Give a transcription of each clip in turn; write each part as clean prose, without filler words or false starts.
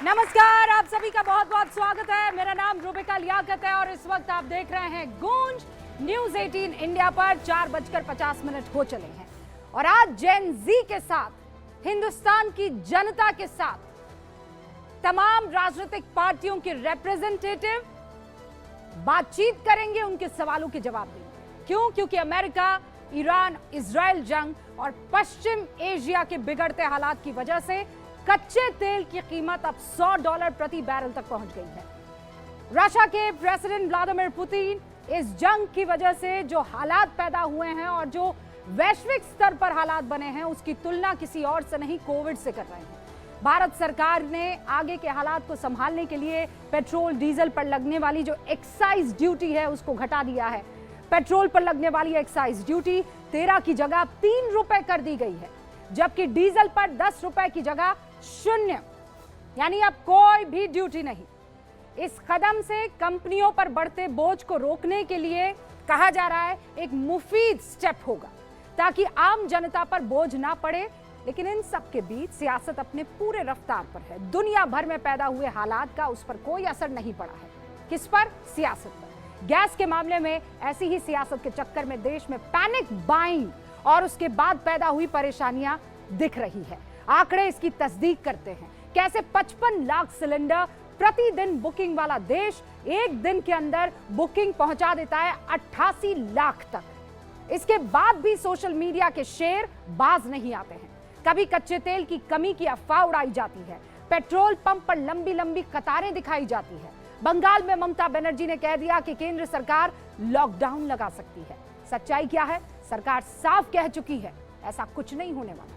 नमस्कार, आप सभी का बहुत बहुत स्वागत है। मेरा नाम रूबिका लियाकत है और इस वक्त आप देख रहे हैं गूंज न्यूज 18 इंडिया पर 4:50 हो चले हैं। और आज जेन जी के साथ, हिंदुस्तान की जनता के साथ, तमाम राजनीतिक पार्टियों के रिप्रेजेंटेटिव बातचीत करेंगे, उनके सवालों के जवाब देंगे। क्यों? क्योंकि अमेरिका, ईरान, इजराइल जंग और पश्चिम एशिया के बिगड़ते हालात की वजह से कच्चे तेल की कीमत अब $100 प्रति बैरल तक पहुंच गई है। रशिया के प्रेसिडेंट व्लादिमीर पुतिन इस जंग की वजह से जो हालात पैदा हुए हैं और जो वैश्विक स्तर पर हालात बने हैं, उसकी तुलना किसी और से नहीं, कोविड से कर रहे हैं। भारत सरकार ने आगे के हालात को संभालने के लिए पेट्रोल डीजल पर लगने वाली जो एक्साइज ड्यूटी है उसको घटा दिया है। पेट्रोल पर लगने वाली एक्साइज ड्यूटी 13 की जगह 3 रुपए कर दी गई है, जबकि डीजल पर 10 रुपए की जगह 0, यानी अब कोई भी ड्यूटी नहीं। इस कदम से कंपनियों पर बढ़ते बोझ को रोकने के लिए कहा जा रहा है एक मुफीद स्टेप होगा, ताकि आम जनता पर बोझ ना पड़े। लेकिन इन सब के बीच सियासत अपने पूरे रफ्तार पर है। दुनिया भर में पैदा हुए हालात का उस पर कोई असर नहीं पड़ा है। किस पर? सियासत पर। गैस के मामले में ऐसी ही सियासत के चक्कर में देश में पैनिक बाइंग और उसके बाद पैदा हुई परेशानियां दिख रही है। आंकड़े इसकी तस्दीक करते हैं। कैसे 55 लाख सिलेंडर प्रतिदिन बुकिंग वाला देश एक दिन के अंदर बुकिंग पहुंचा देता है 88 लाख तक। इसके बाद भी सोशल मीडिया के शेर बाज नहीं आते हैं। कभी कच्चे तेल की कमी की अफवाह उड़ाई जाती है, पेट्रोल पंप पर लंबी लंबी कतारें दिखाई जाती है। बंगाल में ममता बनर्जी ने कह दिया कि केंद्र सरकार लॉकडाउन लगा सकती है। सच्चाई क्या है? सरकार साफ कह चुकी है, ऐसा कुछ नहीं होने वाला।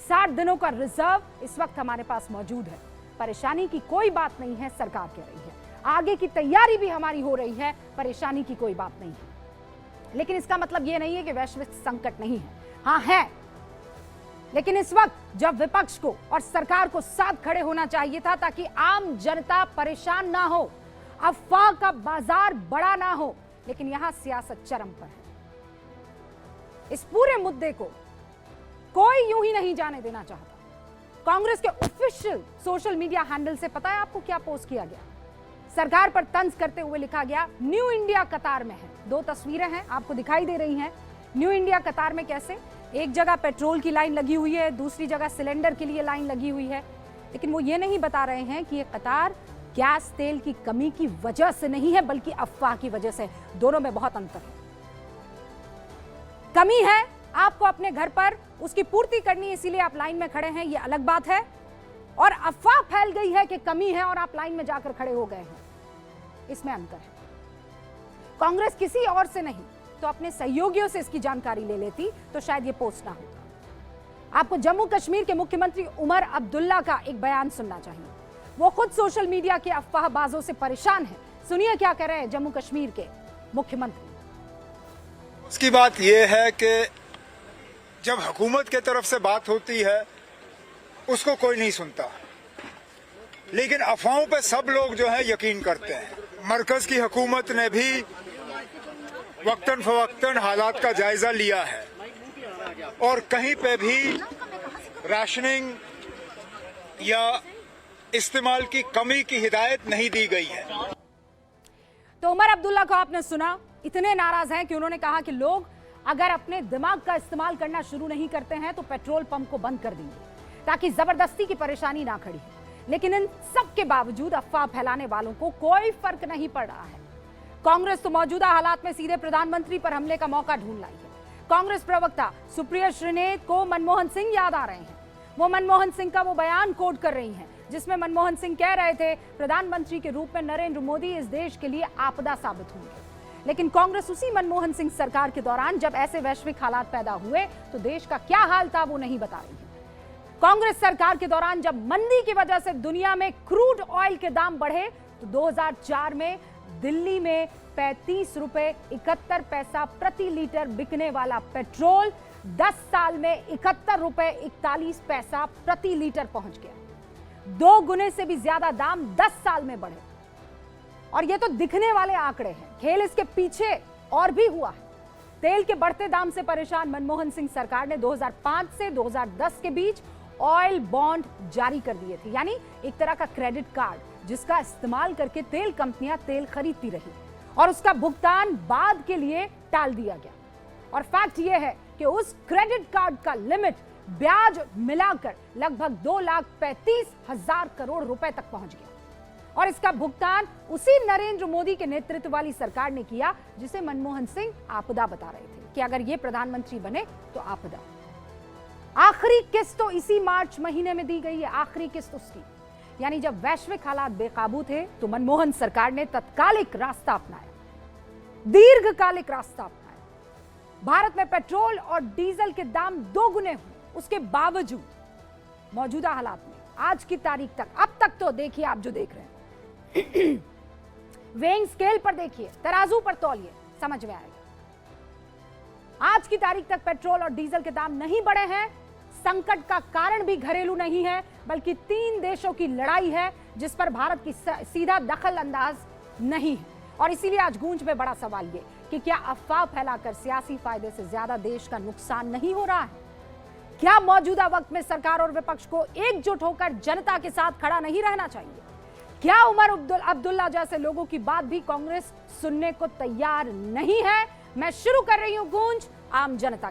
60 दिनों का रिजर्व इस वक्त हमारे पास मौजूद है। परेशानी की कोई बात नहीं है, सरकार कह रही है। आगे की तैयारी भी हमारी हो रही है, परेशानी की कोई बात नहीं है। लेकिन इसका मतलब यह नहीं है कि वैश्विक संकट नहीं है। हाँ है, लेकिन इस वक्त जब विपक्ष को और सरकार को साथ खड़े होना चाहिए था, ताकि आम जनता परेशान ना हो, अफवाह का बाजार बड़ा ना हो। लेकिन यहां सियासत चरम पर है। इस पूरे मुद्दे को कोई यूं ही नहीं जाने देना चाहता। कांग्रेस के ऑफिशियल सोशल मीडिया हैंडल से पता है आपको क्या पोस्ट किया गया? सरकार पर तंज करते हुए लिखा गया, न्यू इंडिया कतार में है। 2 तस्वीरें हैं, आपको दिखाई दे रही हैं। न्यू इंडिया कतार में कैसे? एक जगह पेट्रोल की लाइन लगी हुई है, दूसरी जगह सिलेंडर के लिए लाइन लगी हुई है। लेकिन वो ये नहीं बता रहे हैं कि ये कतार गैस तेल की कमी की वजह से नहीं है, बल्कि अफवाह की वजह से। दोनों में बहुत अंतर है। कमी है, आपको अपने घर पर उसकी पूर्ति करनी है, इसीलिए आप लाइन में खड़े हैं, ये अलग बात है। और अफवाह फैल गई है कि कमी है और आप लाइन में जाकर खड़े हो गए हैं, इसमें अंतर है। कांग्रेस किसी और से नहीं तो अपने सहयोगियों से इसकी जानकारी ले लेती तो शायद ये पोस्ट ना होता। आपको जम्मू कश्मीर के मुख्यमंत्री उमर अब्दुल्ला का एक बयान सुनना चाहिए। वो खुद सोशल मीडिया के अफवाहबाजों से परेशान है। सुनिए क्या कह रहे हैं जम्मू कश्मीर के मुख्यमंत्री। उसकी बात यह है कि जब हुकूमत के तरफ से बात होती है उसको कोई नहीं सुनता, लेकिन अफवाहों पे सब लोग जो है यकीन करते हैं। मरकज की हुकूमत ने भी वक्तन फवक्तन हालात का जायजा लिया है और कहीं पे भी राशनिंग या इस्तेमाल की कमी की हिदायत नहीं दी गई है। तो उमर अब्दुल्ला को आपने सुना, इतने नाराज हैं कि उन्होंने कहा कि लोग अगर अपने दिमाग का इस्तेमाल करना शुरू नहीं करते हैं तो पेट्रोल पंप को बंद कर देंगे, ताकि जबरदस्ती की परेशानी ना खड़ी हो। लेकिन इन सब के बावजूद अफवाह फैलाने वालों को कोई फर्क नहीं पड़ रहा है। कांग्रेस तो मौजूदा हालात में सीधे प्रधानमंत्री पर हमले का मौका ढूंढ लाई है। कांग्रेस प्रवक्ता सुप्रिया श्रीनेत को मनमोहन सिंह याद आ रहे हैं। वो मनमोहन सिंह का वो बयान कोट कर रही हैं, जिसमें मनमोहन सिंह कह रहे थे प्रधानमंत्री के रूप में नरेंद्र मोदी इस देश के लिए आपदा साबित होंगे। लेकिन कांग्रेस उसी मनमोहन सिंह सरकार के दौरान जब ऐसे वैश्विक हालात पैदा हुए तो देश का क्या हाल था वो नहीं बता रही है। कांग्रेस सरकार के दौरान जब मंदी की वजह से दुनिया में क्रूड ऑयल के दाम बढ़े तो 2004 में दिल्ली में 35 रुपए 71 पैसा प्रति लीटर बिकने वाला पेट्रोल 10 साल में 71 रुपए 41 पैसा प्रति लीटर पहुंच गया। 2 गुने से भी ज्यादा दाम 10 साल में बढ़े। और ये तो दिखने वाले आंकड़े हैं, खेल इसके पीछे और भी हुआ है। तेल के बढ़ते दाम से परेशान मनमोहन सिंह सरकार ने 2005 से 2010 के बीच ऑयल बॉन्ड जारी कर दिए थे, यानी एक तरह का क्रेडिट कार्ड जिसका इस्तेमाल करके तेल कंपनियां तेल खरीदती रही और उसका भुगतान बाद के लिए टाल दिया गया। और फैक्ट यह है कि उस क्रेडिट कार्ड का लिमिट ब्याज मिलाकर लगभग 2,35,000 करोड़ रुपए तक पहुंच गया और इसका भुगतान उसी नरेंद्र मोदी के नेतृत्व वाली सरकार ने किया जिसे मनमोहन सिंह आपदा बता रहे थे कि अगर ये प्रधानमंत्री बने तो आपदा। आखिरी किस्त तो इसी मार्च महीने में दी गई है, आखिरी किस्त उसकी, यानी जब वैश्विक हालात बेकाबू थे तो मनमोहन सरकार ने तत्कालिक रास्ता अपनाया, दीर्घकालिक रास्ता अपनाया। भारत में पेट्रोल और डीजल के दाम दोगुने हुए, उसके बावजूद मौजूदा हालात में आज की तारीख तक, अब तक तो देखिए आप जो देख रहे हैं वेइंग स्केल पर देखिए, तराजू पर तौलिए, समझ में आएगा। आज की तारीख तक पेट्रोल और डीजल के दाम नहीं बढ़े हैं। संकट का कारण भी घरेलू नहीं है बल्कि 3 देशों की लड़ाई है जिस पर भारत की सीधा दखल अंदाज नहीं है। और इसीलिए आज गूंज में बड़ा सवाल ये कि क्या अफवाह फैलाकर सियासी फायदे से ज्यादा देश का नुकसान नहीं हो रहा है? क्या मौजूदा वक्त में सरकार और विपक्ष को एकजुट होकर जनता के साथ खड़ा नहीं रहना चाहिए? क्या उमर अब्दुल्ला जैसे लोगों की बात भी कांग्रेस सुनने को तैयार नहीं है? मैं शुरू कर रही हूं गूंज आम जनता के